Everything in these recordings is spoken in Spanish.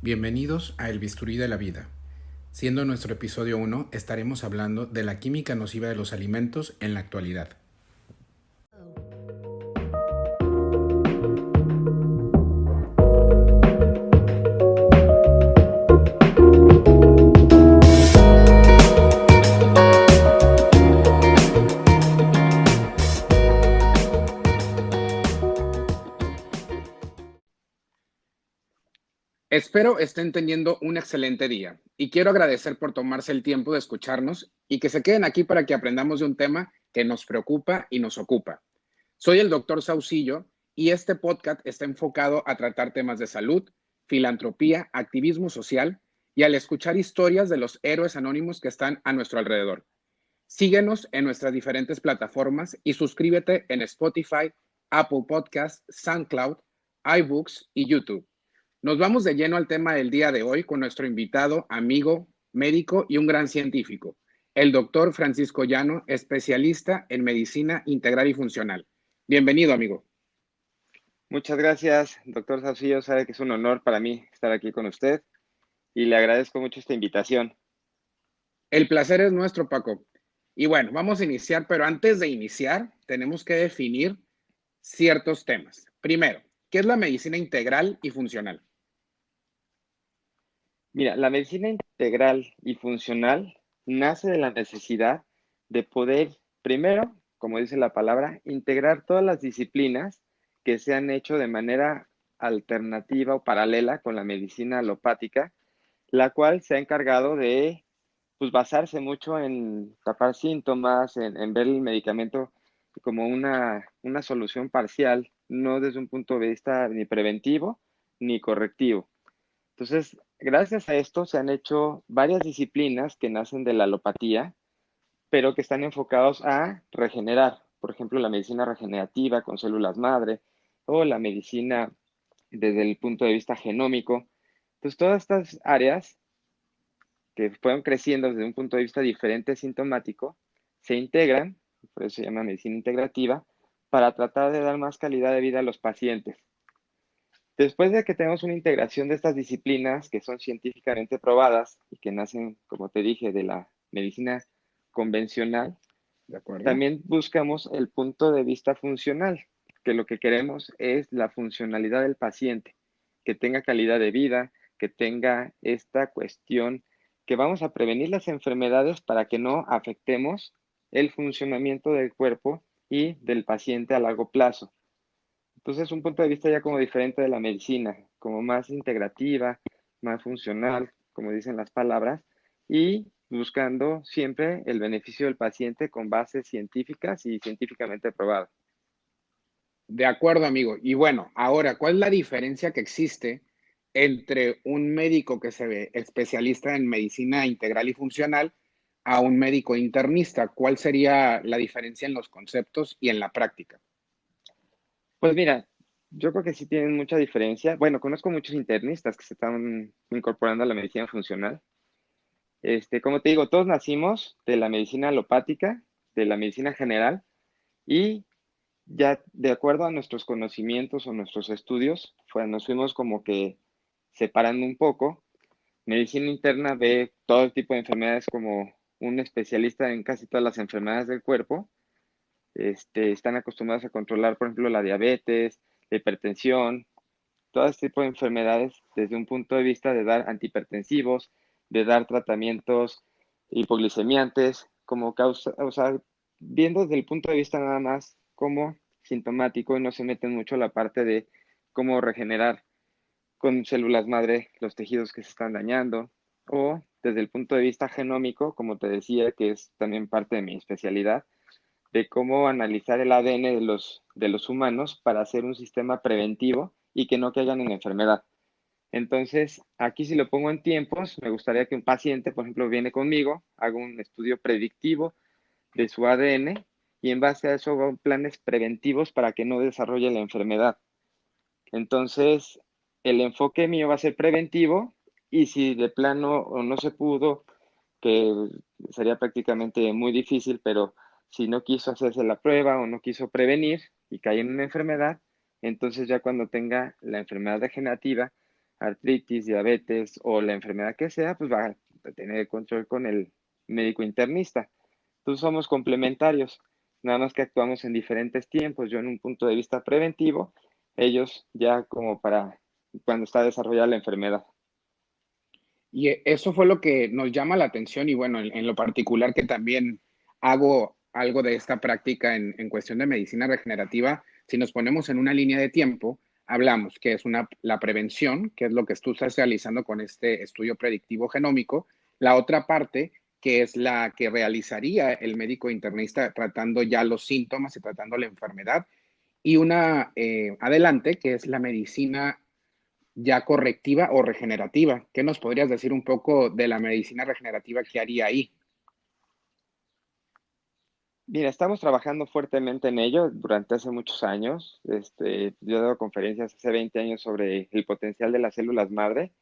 Bienvenidos a El Bisturí de la Vida. Siendo nuestro episodio 1, estaremos hablando de la química nociva de los alimentos en la actualidad. Espero estén teniendo un excelente día y quiero agradecer por tomarse el tiempo de escucharnos y que se queden aquí para que aprendamos de un tema que nos preocupa y nos ocupa. Soy el doctor Saucillo y este podcast está enfocado a tratar temas de salud, filantropía, activismo social y al escuchar historias de los héroes anónimos que están a nuestro alrededor. Síguenos en nuestras diferentes plataformas y suscríbete en Spotify, Apple Podcasts, SoundCloud, iBooks y YouTube. Nos vamos de lleno al tema del día de hoy con nuestro invitado, amigo, médico y un gran científico, el doctor Francisco Llano, especialista en medicina integral y funcional. Bienvenido, amigo. Muchas gracias, doctor Saucillo. Sabe que es un honor para mí estar aquí con usted y le agradezco mucho esta invitación. El placer es nuestro, Paco. Y bueno, vamos a iniciar, pero antes de iniciar, tenemos que definir ciertos temas. Primero, ¿qué es la medicina integral y funcional? Mira, la medicina integral y funcional nace de la necesidad de poder, primero, como dice la palabra, integrar todas las disciplinas que se han hecho de manera alternativa o paralela con la medicina alopática, la cual se ha encargado de pues basarse mucho en tapar síntomas, en ver el medicamento como una solución parcial, no desde un punto de vista ni preventivo ni correctivo. Entonces, gracias a esto se han hecho varias disciplinas que nacen de la alopatía, pero que están enfocados a regenerar. Por ejemplo, la medicina regenerativa con células madre o la medicina desde el punto de vista genómico. Entonces, todas estas áreas que fueron creciendo desde un punto de vista diferente sintomático, se integran, por eso se llama medicina integrativa, para tratar de dar más calidad de vida a los pacientes. Después de que tenemos una integración de estas disciplinas que son científicamente probadas y que nacen, como te dije, de la medicina convencional, ¿De acuerdo? también buscamos el punto de vista funcional, que lo que queremos es la funcionalidad del paciente, que tenga calidad de vida, que tenga esta cuestión, que vamos a prevenir las enfermedades para que no afectemos el funcionamiento del cuerpo y del paciente a largo plazo. Entonces, un punto de vista ya como diferente de la medicina, como más integrativa, más funcional, como dicen las palabras, y buscando siempre el beneficio del paciente con bases científicas y científicamente probadas. De acuerdo, amigo. Y bueno, ahora, ¿cuál es la diferencia que existe entre un médico que se ve especialista en medicina integral y funcional a un médico internista? ¿Cuál sería la diferencia en los conceptos y en la práctica? Pues mira, yo creo que sí tienen mucha diferencia. Bueno, conozco muchos internistas que se están incorporando a la medicina funcional. Como te digo, todos nacimos de la medicina alopática, de la medicina general, y ya de acuerdo a nuestros conocimientos o nuestros estudios, nos fuimos como que separando un poco. Medicina interna ve todo tipo de enfermedades como un especialista en casi todas las enfermedades del cuerpo. Están acostumbrados a controlar, por ejemplo, la diabetes, la hipertensión, todo este tipo de enfermedades desde un punto de vista de dar antihipertensivos, de dar tratamientos hipoglicemiantes, como causa, o sea, viendo desde el punto de vista nada más como sintomático y no se meten mucho la parte de cómo regenerar con células madre los tejidos que se están dañando, o desde el punto de vista genómico, como te decía, que es también parte de mi especialidad, de cómo analizar el ADN de los humanos para hacer un sistema preventivo y que no caigan en enfermedad. Entonces, aquí si lo pongo en tiempos, me gustaría que un paciente, por ejemplo, viene conmigo, haga un estudio predictivo de su ADN y en base a eso hago planes preventivos para que no desarrolle la enfermedad. Entonces, el enfoque mío va a ser preventivo y si de plano o no se pudo, que sería prácticamente muy difícil, pero si no quiso hacerse la prueba o no quiso prevenir y cae en una enfermedad, entonces ya cuando tenga la enfermedad degenerativa, artritis, diabetes o la enfermedad que sea, pues va a tener control con el médico internista. Entonces somos complementarios, nada más que actuamos en diferentes tiempos. Yo en un punto de vista preventivo, ellos ya como para cuando está desarrollada la enfermedad. Y eso fue lo que nos llama la atención y bueno, en lo particular que también hago algo de esta práctica en cuestión de medicina regenerativa, si nos ponemos en una línea de tiempo, hablamos que es la prevención, que es lo que tú estás realizando con este estudio predictivo genómico, la otra parte que es la que realizaría el médico internista tratando ya los síntomas y tratando la enfermedad, y una adelante que es la medicina ya correctiva o regenerativa. ¿Qué nos podrías decir un poco de la medicina regenerativa que haría ahí? Mira, estamos trabajando fuertemente en ello durante hace muchos años. Yo he dado conferencias hace 20 años sobre el potencial de las células madre.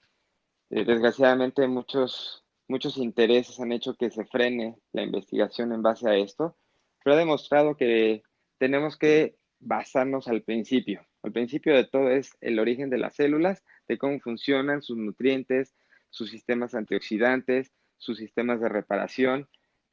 Desgraciadamente, muchos intereses han hecho que se frene la investigación en base a esto, pero ha demostrado que tenemos que basarnos al principio. Al principio de todo es el origen de las células, de cómo funcionan sus nutrientes, sus sistemas antioxidantes, sus sistemas de reparación.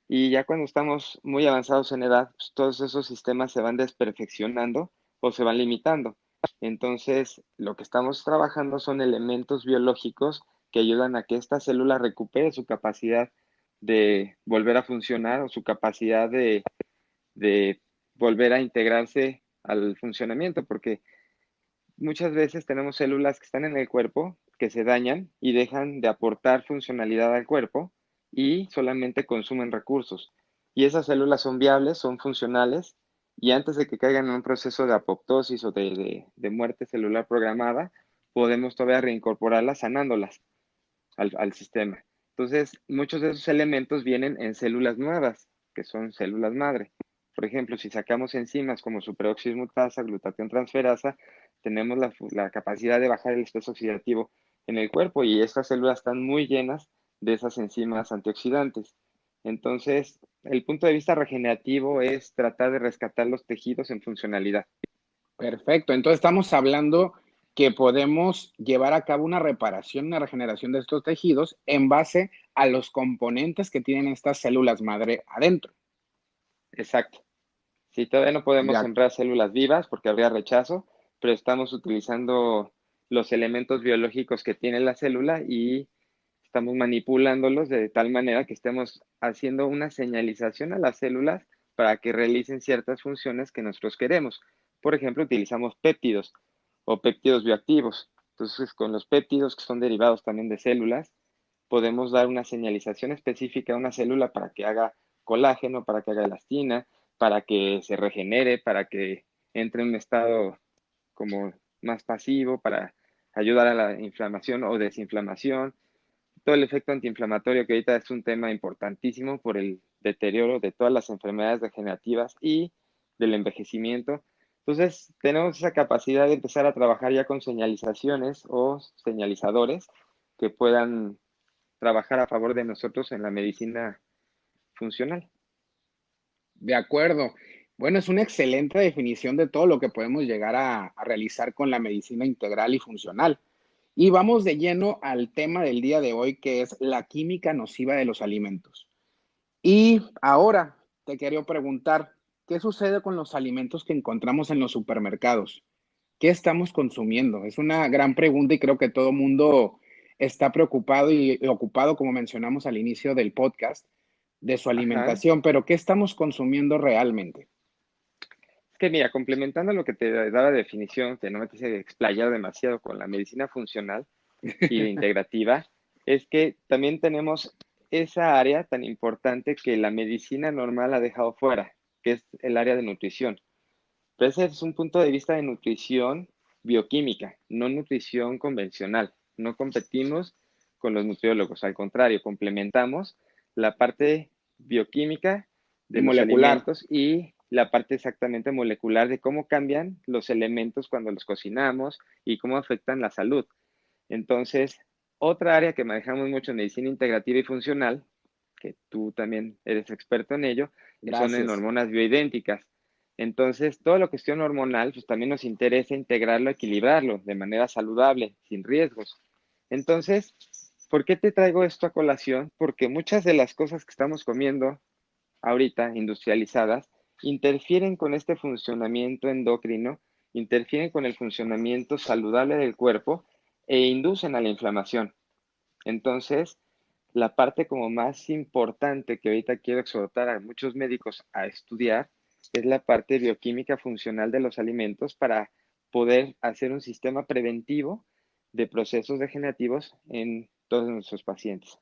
Y ya cuando estamos muy avanzados en edad, pues, todos esos sistemas se van desperfeccionando o se van limitando. Entonces, lo que estamos trabajando son elementos biológicos que ayudan a que esta célula recupere su capacidad de volver a funcionar o su capacidad de volver a integrarse al funcionamiento, porque muchas veces tenemos células que están en el cuerpo que se dañan y dejan de aportar funcionalidad al cuerpo y solamente consumen recursos. Y esas células son viables, son funcionales y antes de que caigan en un proceso de apoptosis o de muerte celular programada, podemos todavía reincorporarlas sanándolas al sistema. Entonces, muchos de esos elementos vienen en células nuevas, que son células madre. Por ejemplo, si sacamos enzimas como superóxido mutasa, glutatión transferasa, tenemos la capacidad de bajar el estrés oxidativo en el cuerpo y estas células están muy llenas de esas enzimas antioxidantes. Entonces, el punto de vista regenerativo es tratar de rescatar los tejidos en funcionalidad. Perfecto. Entonces estamos hablando que podemos llevar a cabo una reparación, una regeneración de estos tejidos en base a los componentes que tienen estas células madre adentro. Exacto. Sí, todavía no podemos Ya, sembrar células vivas porque habría rechazo, pero estamos utilizando los elementos biológicos que tiene la célula y estamos manipulándolos de tal manera que estemos haciendo una señalización a las células para que realicen ciertas funciones que nosotros queremos. Por ejemplo, utilizamos péptidos o péptidos bioactivos. Entonces, con los péptidos que son derivados también de células, podemos dar una señalización específica a una célula para que haga colágeno, para que haga elastina, para que se regenere, para que entre en un estado como más pasivo, para ayudar a la inflamación o desinflamación. Todo el efecto antiinflamatorio que ahorita es un tema importantísimo por el deterioro de todas las enfermedades degenerativas y del envejecimiento. Entonces, tenemos esa capacidad de empezar a trabajar ya con señalizaciones o señalizadores que puedan trabajar a favor de nosotros en la medicina funcional. de acuerdo. Bueno, es una excelente definición de todo lo que podemos llegar a realizar con la medicina integral y funcional. Y vamos de lleno al tema del día de hoy, que es la química nociva de los alimentos. Y ahora te quería preguntar, ¿qué sucede con los alimentos que encontramos en los supermercados? ¿Qué estamos consumiendo? Es una gran pregunta y creo que todo el mundo está preocupado y ocupado, como mencionamos al inicio del podcast, de su Ajá. alimentación, pero ¿qué estamos consumiendo realmente? Es que mira, complementando lo que te daba de definición, que no me quise explayar demasiado con la medicina funcional y la integrativa, es que también tenemos esa área tan importante que la medicina normal ha dejado fuera, que es el área de nutrición. Pero ese es un punto de vista de nutrición bioquímica, no nutrición convencional. No competimos con los nutriólogos, al contrario, complementamos la parte bioquímica Y de los molecular. alimentos y la parte exactamente molecular de cómo cambian los elementos cuando los cocinamos y cómo afectan la salud. Entonces, otra área que manejamos mucho en medicina integrativa y funcional, que tú también eres experto en ello, son en Gracias. hormonas bioidénticas. Entonces, toda la cuestión hormonal, pues también nos interesa integrarlo, equilibrarlo de manera saludable, sin riesgos. Entonces, ¿por qué te traigo esto a colación? Porque muchas de las cosas que estamos comiendo ahorita, industrializadas, interfieren con este funcionamiento endocrino, interfieren con el funcionamiento saludable del cuerpo e inducen a la inflamación. Entonces, la parte como más importante que ahorita quiero exhortar a muchos médicos a estudiar es la parte bioquímica funcional de los alimentos para poder hacer un sistema preventivo de procesos degenerativos en todos nuestros pacientes.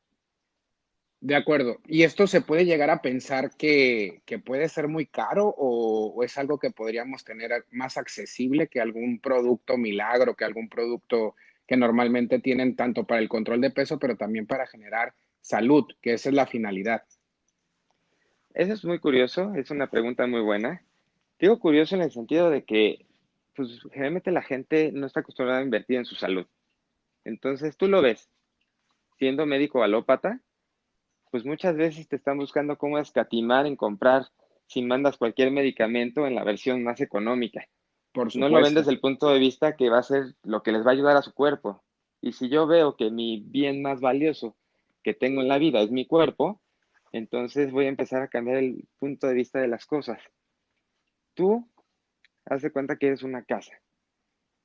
De acuerdo. ¿Y esto se puede llegar a pensar que puede ser muy caro o es algo que podríamos tener más accesible que algún producto milagro, que algún producto que normalmente tienen tanto para el control de peso, pero también para generar salud, que esa es la finalidad? Eso es muy curioso, es una pregunta muy buena. Digo curioso en el sentido de que, pues, generalmente la gente no está acostumbrada a invertir en su salud. Entonces, tú lo ves, siendo médico alópata, pues muchas veces te están buscando cómo escatimar en comprar, si mandas cualquier medicamento en la versión más económica. Por No lo ven desde supuesto. el punto de vista que va a ser lo que les va a ayudar a su cuerpo. Y si yo veo que mi bien más valioso que tengo en la vida es mi cuerpo, entonces voy a empezar a cambiar el punto de vista de las cosas. Tú haz de cuenta que eres una casa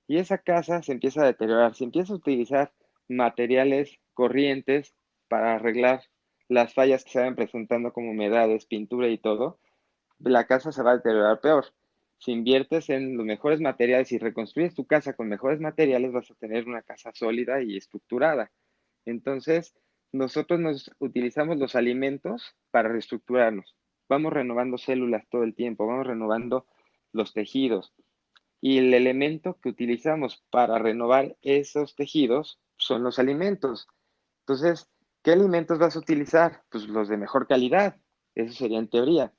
y esa casa se empieza a deteriorar, se empieza a utilizar materiales corrientes para arreglar las fallas que se vayan presentando como humedades, pintura y todo, la casa se va a deteriorar peor. Si inviertes en los mejores materiales y reconstruyes tu casa con mejores materiales, vas a tener una casa sólida y estructurada. Entonces, nosotros nos utilizamos los alimentos para reestructurarnos. Vamos renovando células todo el tiempo, vamos renovando los tejidos. Y el elemento que utilizamos para renovar esos tejidos son los alimentos. Entonces, ¿qué alimentos vas a utilizar? Pues los de mejor calidad. Eso sería en teoría.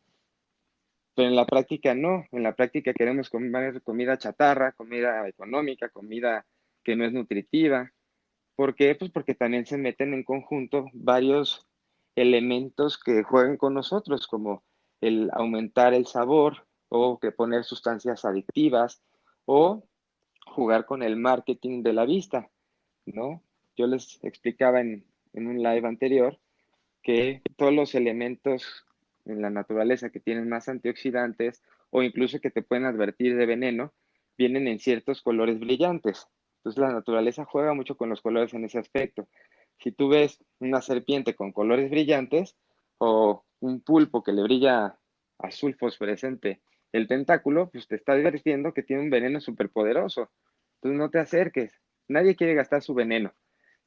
Pero en la práctica no. En la práctica queremos comer comida chatarra, comida económica, comida que no es nutritiva. ¿Por qué? Pues porque también se meten en conjunto varios elementos que juegan con nosotros, como el aumentar el sabor o que poner sustancias adictivas o jugar con el marketing de la vista, ¿no? Yo les explicaba en un live anterior que todos los elementos en la naturaleza que tienen más antioxidantes o incluso que te pueden advertir de veneno, vienen en ciertos colores brillantes. Entonces la naturaleza juega mucho con los colores en ese aspecto. Si tú ves una serpiente con colores brillantes o un pulpo que le brilla azul fosforescente el tentáculo, pues te está advirtiendo que tiene un veneno superpoderoso. Entonces no te acerques. Nadie quiere gastar su veneno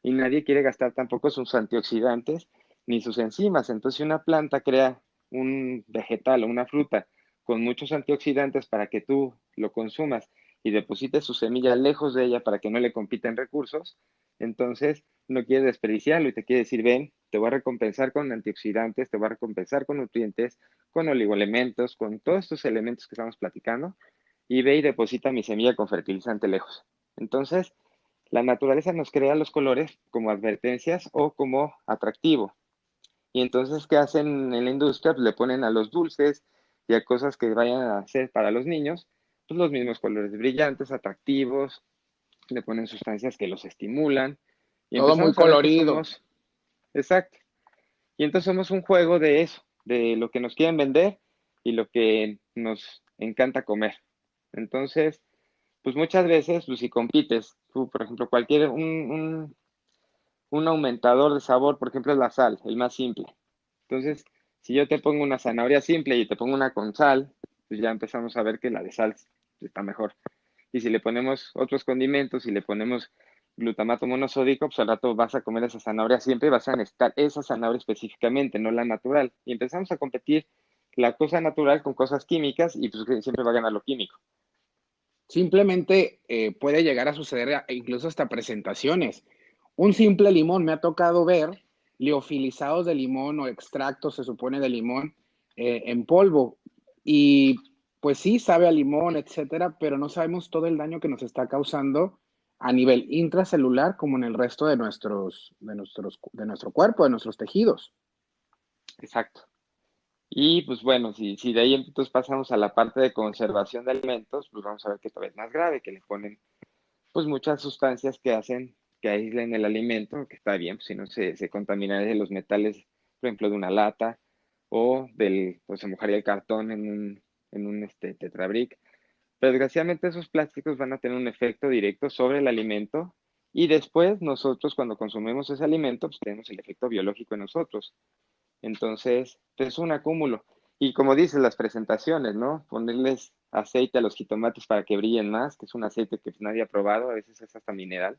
y nadie quiere gastar tampoco sus antioxidantes ni sus enzimas. Entonces, si una planta crea un vegetal o una fruta con muchos antioxidantes para que tú lo consumas y deposites su semilla lejos de ella para que no le compiten recursos, entonces no quiere desperdiciarlo y te quiere decir, ven, te voy a recompensar con antioxidantes, te voy a recompensar con nutrientes, con oligoelementos, con todos estos elementos que estamos platicando, y ve y deposita mi semilla con fertilizante lejos. Entonces, la naturaleza nos crea los colores como advertencias o como atractivo. Y entonces, ¿qué hacen en la industria? Pues le ponen a los dulces y a cosas que vayan a hacer para los niños, pues los mismos colores brillantes, atractivos, le ponen sustancias que los estimulan y Todo muy empezamos a ver que colorido. somos, exacto, y entonces somos un juego de eso, de lo que nos quieren vender y lo que nos encanta comer. Entonces, pues muchas veces, pues si compites, tú, por ejemplo, un aumentador de sabor, por ejemplo, es la sal, el más simple. Entonces, si yo te pongo una zanahoria simple y te pongo una con sal, pues ya empezamos a ver que la de sal está mejor. Y si le ponemos otros condimentos y le ponemos glutamato monosódico, pues al rato vas a comer esa zanahoria siempre y vas a necesitar esa zanahoria específicamente, no la natural. Y empezamos a competir la cosa natural con cosas químicas y pues siempre va a ganar lo químico. Simplemente puede llegar a suceder incluso hasta presentaciones. Un simple limón, me ha tocado ver liofilizados de limón o extractos, se supone, de limón en polvo. Y pues sí, sabe a limón, etcétera, pero no sabemos todo el daño que nos está causando a nivel intracelular como en el resto de nuestro cuerpo, de nuestros tejidos. Exacto. Y pues bueno, si de ahí entonces pasamos a la parte de conservación de alimentos, pues vamos a ver que todavía es más grave, que le ponen pues muchas sustancias que hacen que aíslen el alimento, que está bien, pues, si no se contaminaría de los metales, por ejemplo, de una lata o se mojaría el cartón en un Tetrabric. Pero desgraciadamente esos plásticos van a tener un efecto directo sobre el alimento y después nosotros cuando consumimos ese alimento, pues tenemos el efecto biológico en nosotros. Entonces, pues, es un acúmulo. Y como dices, las presentaciones, ¿no? Ponerles aceite a los jitomates para que brillen más, que es un aceite que pues, nadie ha probado, a veces es hasta mineral.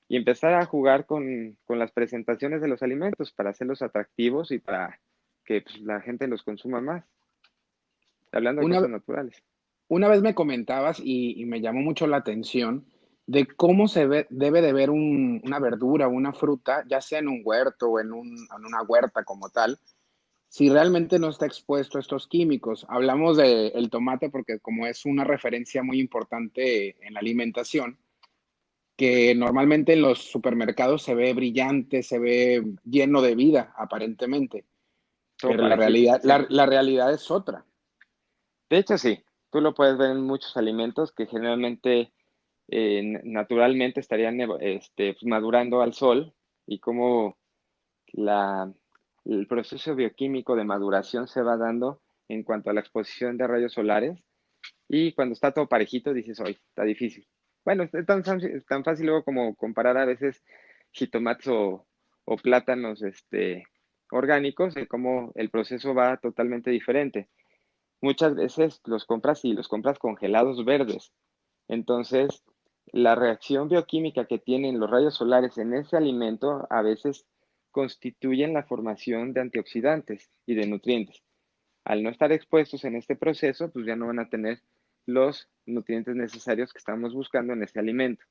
Y empezar a jugar con las presentaciones de los alimentos para hacerlos atractivos y para que pues, la gente los consuma más, hablando de Una, cosas naturales. una vez me comentabas y me llamó mucho la atención de cómo debe de ver una verdura, una fruta, ya sea en un huerto o en una huerta como tal, si realmente no está expuesto a estos químicos. Hablamos del tomate porque como es una referencia muy importante en la alimentación, que normalmente en los supermercados se ve brillante, se ve lleno de vida, aparentemente, Todo pero la parejito, realidad, sí. la realidad es otra. De hecho, sí, tú lo puedes ver en muchos alimentos que generalmente naturalmente estarían pues, madurando al sol y cómo la, el proceso bioquímico de maduración se va dando en cuanto a la exposición de rayos solares y cuando está todo parejito dices, hoy está difícil. Bueno, es tan fácil luego como comparar a veces jitomates o plátanos orgánicos, de cómo el proceso va totalmente diferente. Muchas veces los compras y los compras congelados verdes. Entonces, la reacción bioquímica que tienen los rayos solares en ese alimento a veces constituyen la formación de antioxidantes y de nutrientes. Al no estar expuestos en este proceso, pues ya no van a tener los nutrientes necesarios que estamos buscando en este alimento.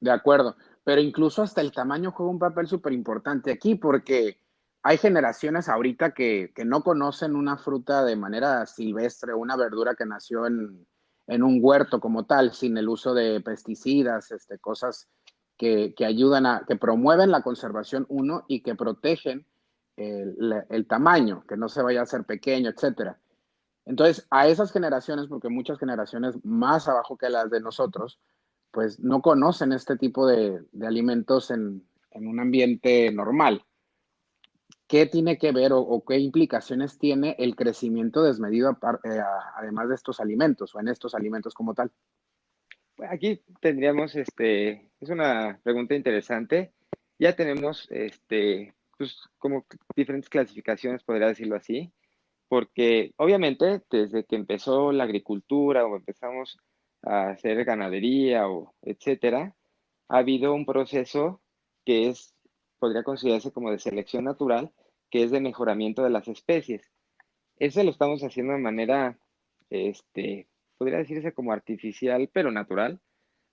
De acuerdo, pero incluso hasta el tamaño juega un papel súper importante aquí porque hay generaciones ahorita que no conocen una fruta de manera silvestre, una verdura que nació en un huerto como tal, sin el uso de pesticidas, cosas que ayudan que promueven la conservación uno y que protegen el tamaño, que no se vaya a hacer pequeño, etcétera. Entonces, a esas generaciones, porque muchas generaciones más abajo que las de nosotros, pues no conocen este tipo de alimentos en un ambiente normal. ¿Qué tiene que ver o qué implicaciones tiene el crecimiento desmedido además de estos alimentos o en estos alimentos como tal? Bueno, aquí tendríamos, es una pregunta interesante. Ya tenemos, pues, como diferentes clasificaciones, podría decirlo así, porque obviamente desde que empezó la agricultura o empezamos a hacer ganadería o etcétera, ha habido un proceso que podría considerarse como de selección natural, que es de mejoramiento de las especies. Ese lo estamos haciendo de manera, este, podría decirse como artificial, pero natural,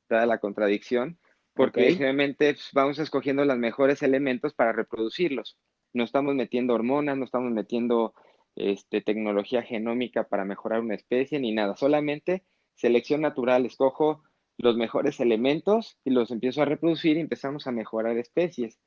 dada la contradicción, Ok, porque generalmente pues, vamos escogiendo los mejores elementos para reproducirlos. No estamos metiendo hormonas, no estamos metiendo tecnología genómica para mejorar una especie ni nada, solamente selección natural. Escojo los mejores elementos y los empiezo a reproducir y empezamos a mejorar especies.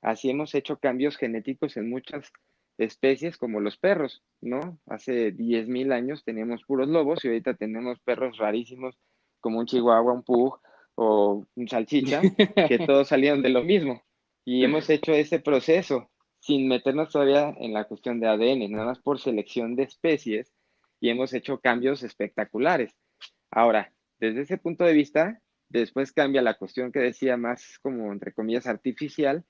Así hemos hecho cambios genéticos en muchas especies como los perros, ¿no? Hace 10.000 años teníamos puros lobos y ahorita tenemos perros rarísimos como un chihuahua, un pug o un salchicha, que todos salieron de lo mismo. Y hemos hecho ese proceso sin meternos todavía en la cuestión de ADN, nada más por selección de especies y hemos hecho cambios espectaculares. Ahora, desde ese punto de vista, después cambia la cuestión que decía más como entre comillas artificial,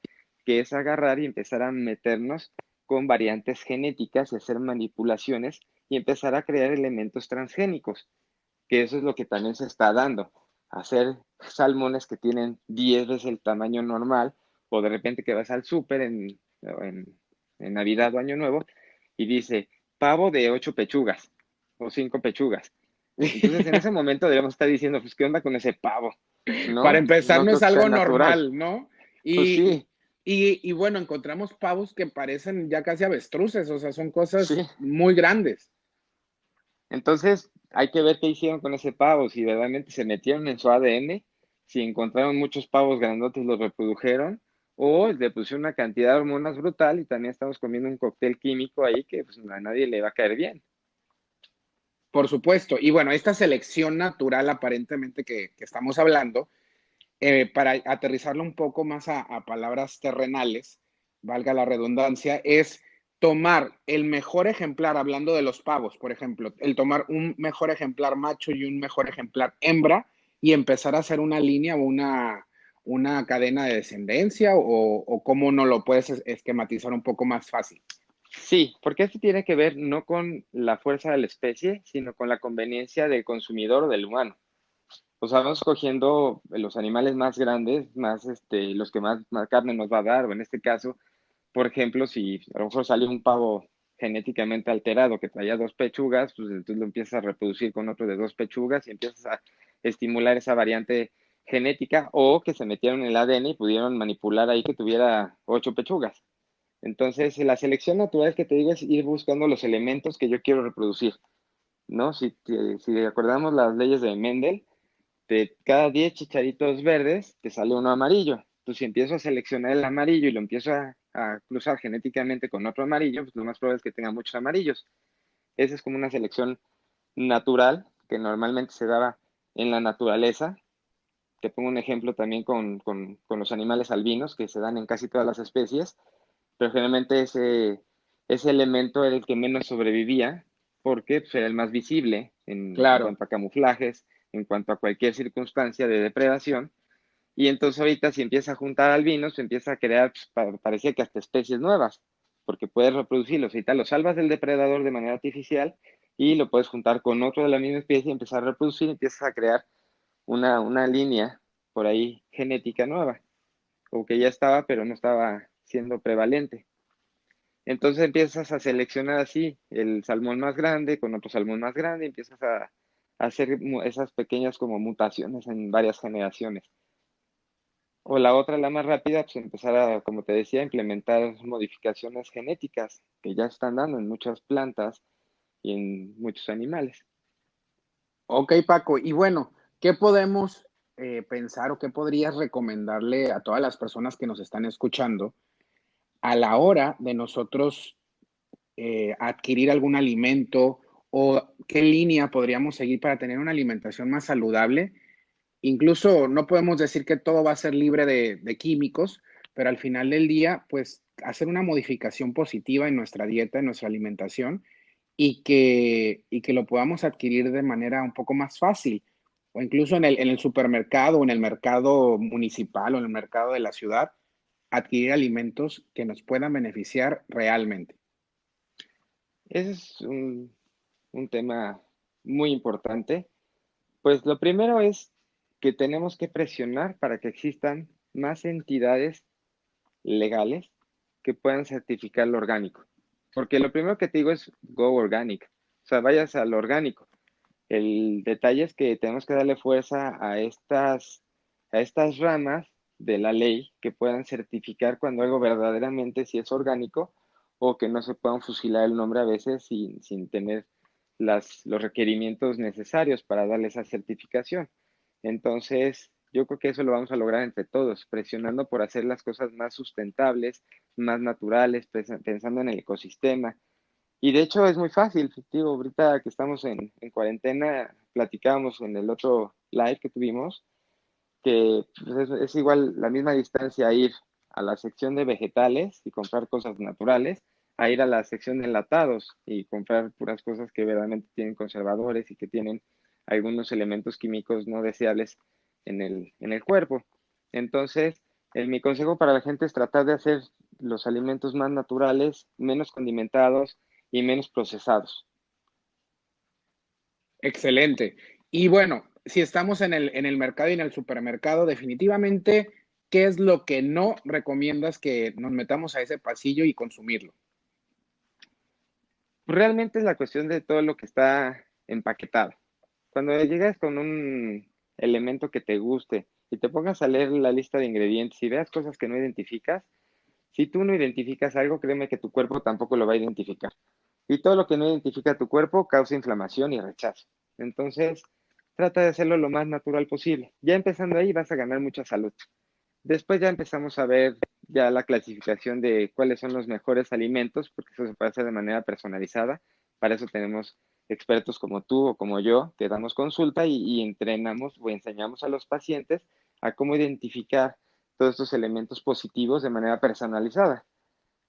que es agarrar y empezar a meternos con variantes genéticas y hacer manipulaciones y empezar a crear elementos transgénicos, que eso es lo que también se está dando. Hacer salmones que tienen 10 veces el tamaño normal, o de repente que vas al súper en Navidad o Año Nuevo y dice pavo de 8 pechugas o 5 pechugas. Entonces en ese momento debemos estar diciendo, pues, ¿qué onda con ese pavo? para ¿No? empezar No no creo es que sea algo natural. normal, ¿no? Pues Y, sí, y bueno, encontramos pavos que parecen ya casi avestruces, o sea, son cosas sí. muy grandes. Entonces, hay que ver qué hicieron con ese pavo, si verdaderamente se metieron en su ADN, si encontraron muchos pavos grandotes, los reprodujeron, o le pusieron una cantidad de hormonas brutal y también estamos comiendo un cóctel químico ahí que pues, a nadie le va a caer bien. Por supuesto. Y bueno, esta selección natural aparentemente que estamos hablando, para aterrizarlo un poco más a palabras terrenales, valga la redundancia, es tomar el mejor ejemplar, hablando de los pavos, por ejemplo, el tomar un mejor ejemplar macho y un mejor ejemplar hembra y empezar a hacer una línea o una cadena de descendencia o cómo no lo puedes esquematizar un poco más fácil. Sí, porque esto tiene que ver no con la fuerza de la especie, sino con la conveniencia del consumidor o del humano. O sea, vamos cogiendo los animales más grandes, más los que más carne nos va a dar, o en este caso, por ejemplo, si a lo mejor salió un pavo genéticamente alterado que traía dos pechugas, pues entonces lo empiezas a reproducir con otro de dos pechugas y empiezas a estimular esa variante genética o que se metieron en el ADN y pudieron manipular ahí que tuviera ocho pechugas. Entonces, la selección natural que te digo es ir buscando los elementos que yo quiero reproducir, ¿no? Si acordamos las leyes de Mendel, de cada 10 chicharitos verdes te sale uno amarillo. Entonces, si empiezo a seleccionar el amarillo y lo empiezo a cruzar genéticamente con otro amarillo, pues lo más probable es que tenga muchos amarillos. Esa es como una selección natural que normalmente se daba en la naturaleza. Te pongo un ejemplo también con los animales albinos que se dan en casi todas las especies, pero generalmente ese elemento era el que menos sobrevivía porque pues, era el más visible en Claro. cuanto a camuflajes, en cuanto a cualquier circunstancia de depredación. Y entonces ahorita si empieza a juntar albinos, se empieza a crear, pues, parecía que hasta especies nuevas, porque puedes reproducirlos. Ahorita los salvas del depredador de manera artificial y lo puedes juntar con otro de la misma especie y empezar a reproducir y empiezas a crear una línea por ahí genética nueva, o que ya estaba, pero no estaba siendo prevalente. Entonces empiezas a seleccionar así el salmón más grande con otro salmón más grande y empiezas a hacer esas pequeñas como mutaciones en varias generaciones. O la otra, la más rápida, pues empezar a, como te decía, implementar modificaciones genéticas que ya están dando en muchas plantas y en muchos animales. Ok, Paco. Y bueno, ¿qué podemos pensar o qué podrías recomendarle a todas las personas que nos están escuchando a la hora de nosotros adquirir algún alimento o qué línea podríamos seguir para tener una alimentación más saludable? Incluso no podemos decir que todo va a ser libre de químicos, pero al final del día, pues hacer una modificación positiva en nuestra dieta, en nuestra alimentación y que lo podamos adquirir de manera un poco más fácil o incluso en el supermercado o en el mercado municipal o en el mercado de la ciudad, adquirir alimentos que nos puedan beneficiar realmente. Ese es un tema muy importante. Pues lo primero es que tenemos que presionar para que existan más entidades legales que puedan certificar lo orgánico. Porque lo primero que te digo es go organic, o sea, vayas al orgánico. El detalle es que tenemos que darle fuerza a estas ramas de la ley que puedan certificar cuando algo verdaderamente sí es orgánico o que no se puedan fusilar el nombre a veces sin tener los requerimientos necesarios para darle esa certificación. Entonces, yo creo que eso lo vamos a lograr entre todos, presionando por hacer las cosas más sustentables, más naturales, pensando en el ecosistema. Y de hecho es muy fácil, digo, ahorita que estamos en cuarentena, platicábamos en el otro live que tuvimos, que pues, es igual la misma distancia ir a la sección de vegetales y comprar cosas naturales, a ir a la sección de enlatados y comprar puras cosas que verdaderamente tienen conservadores y que tienen algunos elementos químicos no deseables en el cuerpo. Entonces, mi consejo para la gente es tratar de hacer los alimentos más naturales, menos condimentados y menos procesados. Excelente. Y bueno, si estamos en el mercado y en el supermercado, definitivamente, ¿qué es lo que no recomiendas que nos metamos a ese pasillo y consumirlo? Realmente es la cuestión de todo lo que está empaquetado. Cuando llegas con un elemento que te guste y te pongas a leer la lista de ingredientes y veas cosas que no identificas, si tú no identificas algo, créeme que tu cuerpo tampoco lo va a identificar. Y todo lo que no identifica tu cuerpo causa inflamación y rechazo. Entonces, trata de hacerlo lo más natural posible. Ya empezando ahí vas a ganar mucha salud. Después ya empezamos a ver ya la clasificación de cuáles son los mejores alimentos, porque eso se puede hacer de manera personalizada. Para eso tenemos expertos como tú o como yo que damos consulta y entrenamos o enseñamos a los pacientes a cómo identificar todos estos elementos positivos de manera personalizada.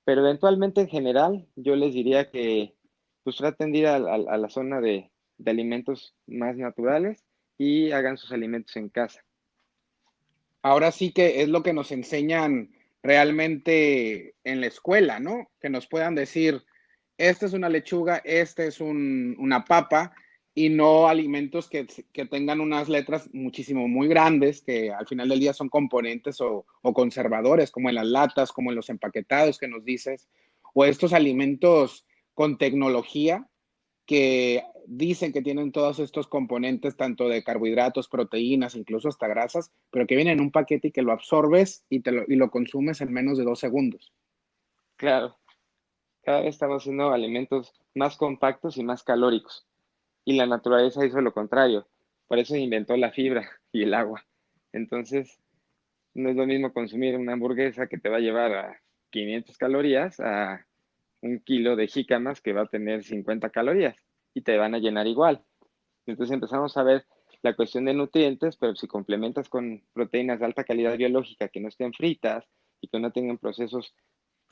Pero eventualmente, en general, yo les diría que pues traten de ir a la zona de alimentos más naturales y hagan sus alimentos en casa. Ahora sí que es lo que nos enseñan realmente en la escuela, ¿no? Que nos puedan decir, esta es una lechuga, este es una papa, y no alimentos que tengan unas letras muchísimo muy grandes, que al final del día son componentes o conservadores, como en las latas, como en los empaquetados que nos dices, o estos alimentos con tecnología que dicen que tienen todos estos componentes, tanto de carbohidratos, proteínas, incluso hasta grasas, pero que vienen en un paquete y que lo absorbes y lo consumes en menos de 2 segundos. Claro, cada vez estamos haciendo alimentos más compactos y más calóricos. Y la naturaleza hizo lo contrario. Por eso inventó la fibra y el agua. Entonces, no es lo mismo consumir una hamburguesa que te va a llevar a 500 calorías a un kilo de jícamas que va a tener 50 calorías y te van a llenar igual. Entonces empezamos a ver la cuestión de nutrientes, pero si complementas con proteínas de alta calidad biológica que no estén fritas y que no tengan procesos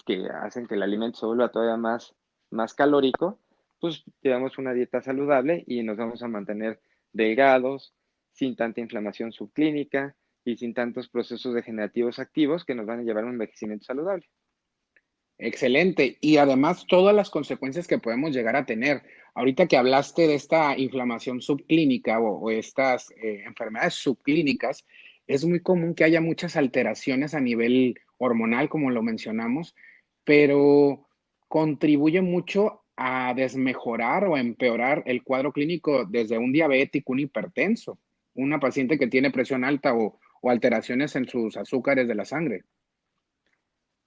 que hacen que el alimento se vuelva todavía más calórico, pues llevamos una dieta saludable y nos vamos a mantener delgados, sin tanta inflamación subclínica y sin tantos procesos degenerativos activos que nos van a llevar a un envejecimiento saludable. Excelente. Y además todas las consecuencias que podemos llegar a tener. Ahorita que hablaste de esta inflamación subclínica o estas enfermedades subclínicas, es muy común que haya muchas alteraciones a nivel hormonal, como lo mencionamos, pero contribuye mucho a desmejorar o a empeorar el cuadro clínico desde un diabético, un hipertenso, una paciente que tiene presión alta o alteraciones en sus azúcares de la sangre.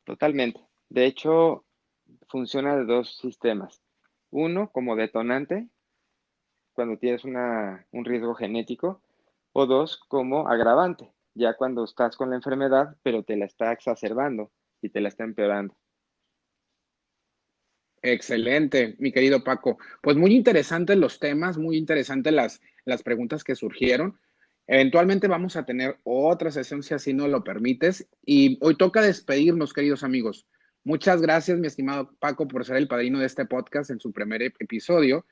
Totalmente. De hecho, funciona de dos sistemas. Uno, como detonante, cuando tienes un riesgo genético, o dos, como agravante, ya cuando estás con la enfermedad, pero te la está exacerbando y te la está empeorando. Excelente, mi querido Paco. Pues muy interesantes los temas, muy interesantes las preguntas que surgieron. Eventualmente vamos a tener otra sesión si así nos lo permites. Y hoy toca despedirnos, queridos amigos. Muchas gracias, mi estimado Paco, por ser el padrino de este podcast en su primer episodio.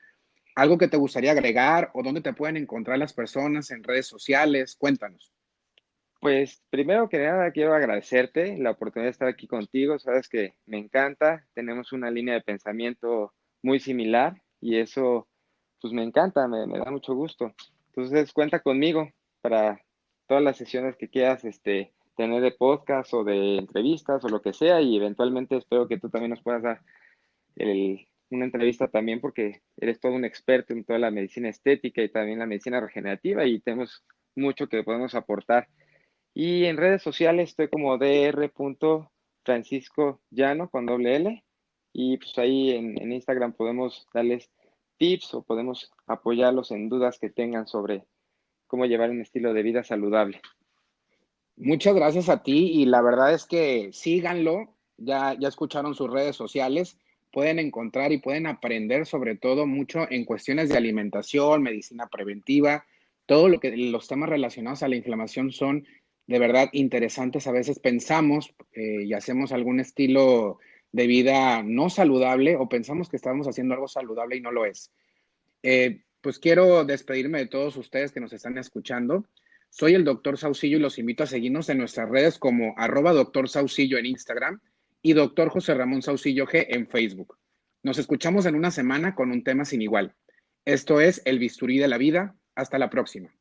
¿Algo que te gustaría agregar o dónde te pueden encontrar las personas en redes sociales? Cuéntanos. Pues primero que nada quiero agradecerte la oportunidad de estar aquí contigo. Sabes que me encanta, tenemos una línea de pensamiento muy similar y eso pues me encanta, me da mucho gusto. Entonces cuenta conmigo para todas las sesiones que quieras tener de podcast o de entrevistas o lo que sea y eventualmente espero que tú también nos puedas dar una entrevista también porque eres todo un experto en toda la medicina estética y también la medicina regenerativa y tenemos mucho que podemos aportar. Y en redes sociales estoy como Dr. Francisco Llano con doble L. Y pues ahí en Instagram podemos darles tips o podemos apoyarlos en dudas que tengan sobre cómo llevar un estilo de vida saludable. Muchas gracias a ti y la verdad es que síganlo, ya escucharon sus redes sociales, pueden encontrar y pueden aprender sobre todo mucho en cuestiones de alimentación, medicina preventiva, todo lo que los temas relacionados a la inflamación son de verdad interesantes. A veces pensamos y hacemos algún estilo de vida no saludable o pensamos que estamos haciendo algo saludable y no lo es. Pues quiero despedirme de todos ustedes que nos están escuchando. Soy el doctor Saucillo y los invito a seguirnos en nuestras redes como @doctor Saucillo en Instagram y doctor José Ramón Saucillo G en Facebook. Nos escuchamos en una semana con un tema sin igual. Esto es El Bisturí de la Vida. Hasta la próxima.